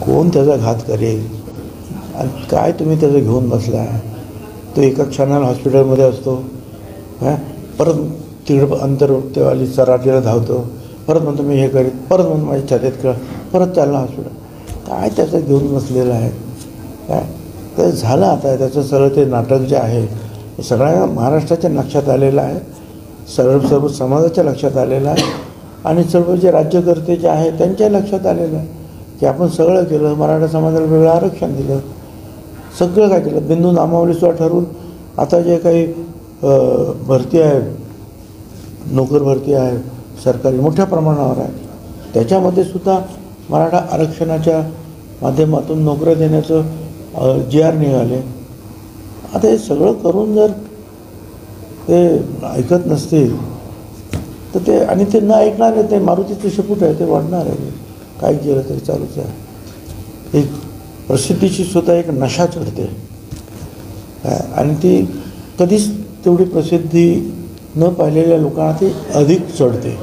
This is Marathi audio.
कोण त्याचा घात करेल आणि काय तुम्ही त्याचं घेऊन बसला आहे. तो एका क्षणाला हॉस्पिटलमध्ये असतो, परत तिकडं अंतर्वाली सराटीला धावतो, परत म्हणतो मी हे करीत, परत म्हणतो माझ्या छातीत कळ, परत चालला हॉस्पिटल. काय त्याचं घेऊन बसलेलं आहे काय. तर झालं आता त्याचं सगळं ते नाटक जे आहे हे सगळ्या महाराष्ट्राच्या लक्षात आलेलं आहे, सर्व समाजाच्या लक्षात आलेलं आहे आणि सर्व जे राज्यकर्ते जे आहे त्यांच्या लक्षात आलेलं आहे की आपण सगळं केलं. मराठा समाजाला वेगळं आरक्षण दिलं, सगळं काय केलं. बिंदू नामावलीसुद्धा ठरवून आता जे काही भरती आहे, नोकर भरती आहे सरकारी मोठ्या प्रमाणावर आहे, त्याच्यामध्ये सुद्धा मराठा आरक्षणाच्या माध्यमातून नोकऱ्या देण्याचं GR निघाले. आता हे सगळं करून जर ते ऐकत नसतील तर ते, आणि ते न ऐकणारे ते मारुतीचं शेपूट आहे, ते वाढणार आहे. काय केलं तरी चालूच आहे. एक प्रसिद्धीची सुद्धा एक नशा चढते आणि ती कधीच तेवढी प्रसिद्धी न पाहिलेल्या लोकांना ती अधिक चढते.